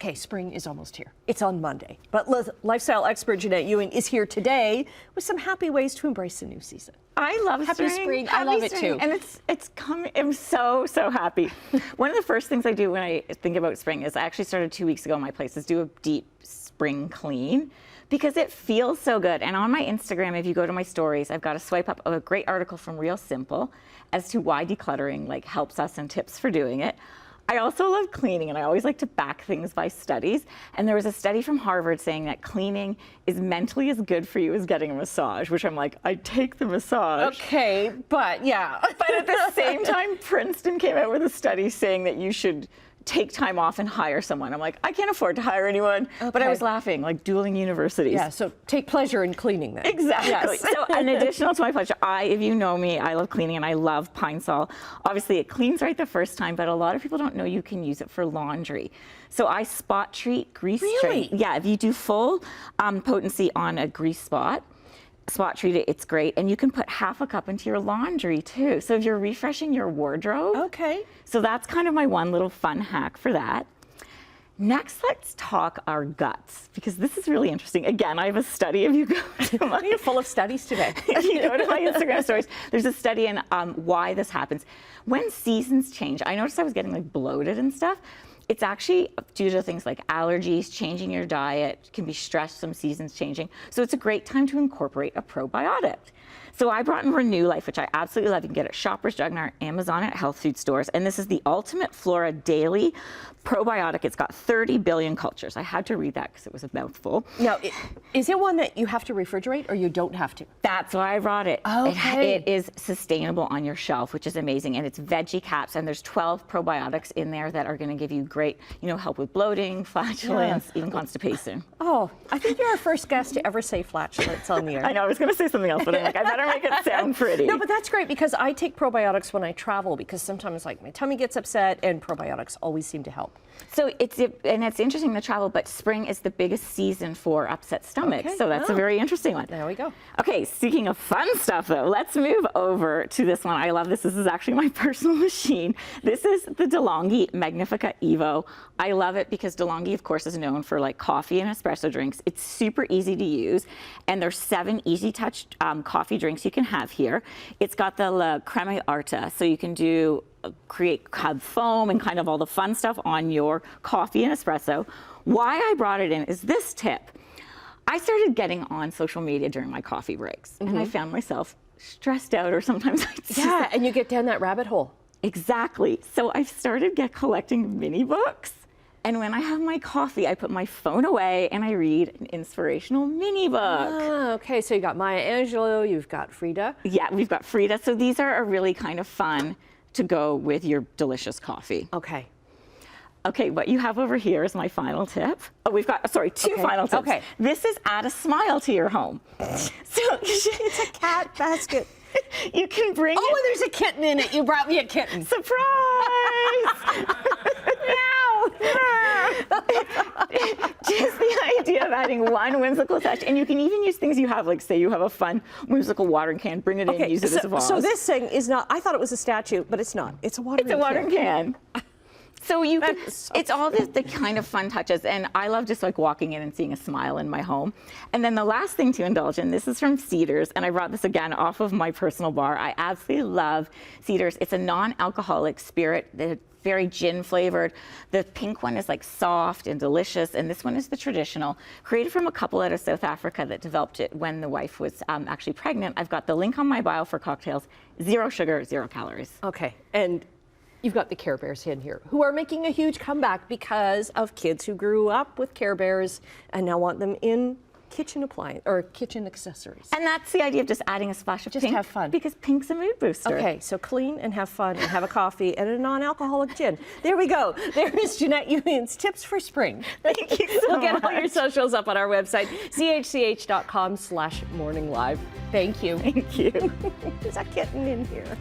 Okay, spring is almost here. It's on Monday. But lifestyle expert Janette Ewen is here today with some happy ways to embrace the new season. I love Happy spring. I love it too. And it's coming. I'm so happy. One of the first things I do when I think about spring is I actually started 2 weeks ago in my place is do a deep spring clean because it feels so good. And on my Instagram, if you go to my stories, I've got a swipe up of a great article from Real Simple as to why decluttering helps us and tips for doing it. I also love cleaning, and I always like to back things by studies. And there was a study from Harvard saying that cleaning is mentally as good for you as getting a massage, which I'm like, I'd take the massage. Okay, but yeah. But at the same time, Princeton came out with a study saying that you should take time off and hire someone. I'm like, I can't afford to hire anyone. Okay. But I was laughing, like dueling universities. Yeah, so take pleasure in cleaning then. Exactly. Yes. So an additional to my pleasure, if you know me, I love cleaning and I love Pine Sol. Obviously it cleans right the first time, but a lot of people don't know you can use it for laundry. So I spot treat, grease treat. Yeah, if you do full potency on a grease spot treat it, it's great. And you can put half a cup into your laundry too. So if you're refreshing your wardrobe. Okay. So that's kind of my one little fun hack for that. Next, let's talk our guts, because this is really interesting. Again, I have a study. If you go to my, you're full of studies today. If you go to my Instagram stories, there's a study on why this happens. When seasons change, I noticed I was getting like bloated and stuff. It's actually due to things like allergies, changing your diet, can be stress, some seasons changing. So it's a great time to incorporate a probiotic. So I brought in Renew Life, which I absolutely love. You can get it at Shoppers Drug Mart, Amazon, at health food stores. And this is the Ultimate Flora Daily Probiotic. It's got 30 billion cultures. I had to read that because it was a mouthful. Now, is it one that you have to refrigerate or you don't have to? That's why I brought it. Okay. It is sustainable on your shelf, which is amazing. And it's veggie caps, and there's 12 probiotics in there that are going to give you great, help with bloating, flatulence, even constipation. Oh, I think you're our first guest to ever say flatulence on the air. I know, I was going to say something else, but I'm like, I better make it sound pretty. No, but that's great because I take probiotics when I travel because sometimes like my tummy gets upset and probiotics always seem to help. So it's interesting to travel, but spring is the biggest season for upset stomachs. Okay. So that's a very interesting one. There we go. Okay, speaking of fun stuff though, let's move over to this one. I love this. This is actually my personal machine. This is the DeLonghi Magnifica Evo. I love it because DeLonghi, of course, is known for like coffee and espresso drinks. It's super easy to use, and there's 7 easy touch coffee drinks you can have here. It's got the La Crema Arta, so you can create foam and kind of all the fun stuff on your coffee and espresso. Why I brought it in is this tip. I started getting on social media during my coffee breaks, and I found myself stressed out, or sometimes and you get down that rabbit hole. Exactly. So I started collecting mini books. And when I have my coffee, I put my phone away and I read an inspirational mini book. Ah, okay, so you got Maya Angelou, you've got Frida. Yeah, we've got Frida. So these are really kind of fun to go with your delicious coffee. Okay. Okay, what you have over here is my final tip. Oh, we've got, two final tips. Okay. This is add a smile to your home. So it's a cat basket. You can bring and there's a kitten in it. You brought me a kitten. Surprise! Just the idea of adding one whimsical touch, and you can even use things you have, like say you have a fun whimsical watering can, bring it in, use it as a vase. So this thing is not, I thought it was a statue, but it's not. It's a watering can. It's a watering can. So you can, it's all the kind of fun touches, and I love just like walking in and seeing a smile in my home. And then the last thing to indulge in, this is from Cedars, and I brought this again off of my personal bar. I absolutely love Cedars. It's a non-alcoholic spirit. They're very gin flavored. The pink one is like soft and delicious, and this one is the traditional, created from a couple out of South Africa that developed it when the wife was actually pregnant. I've got the link on my bio for cocktails. 0 sugar, 0 calories. Okay, and you've got the Care Bears in here, who are making a huge comeback because of kids who grew up with Care Bears and now want them in kitchen appliance or kitchen accessories. And that's the idea of just adding a splash of pink. Just have fun. Because pink's a mood booster. Okay, so clean and have fun and have a coffee and a non-alcoholic gin. There we go. There is Janette Ewen's tips for spring. Thank you so much. Get all your socials up on our website, chch.com/morninglive. Thank you. Thank you. There's a kitten in here.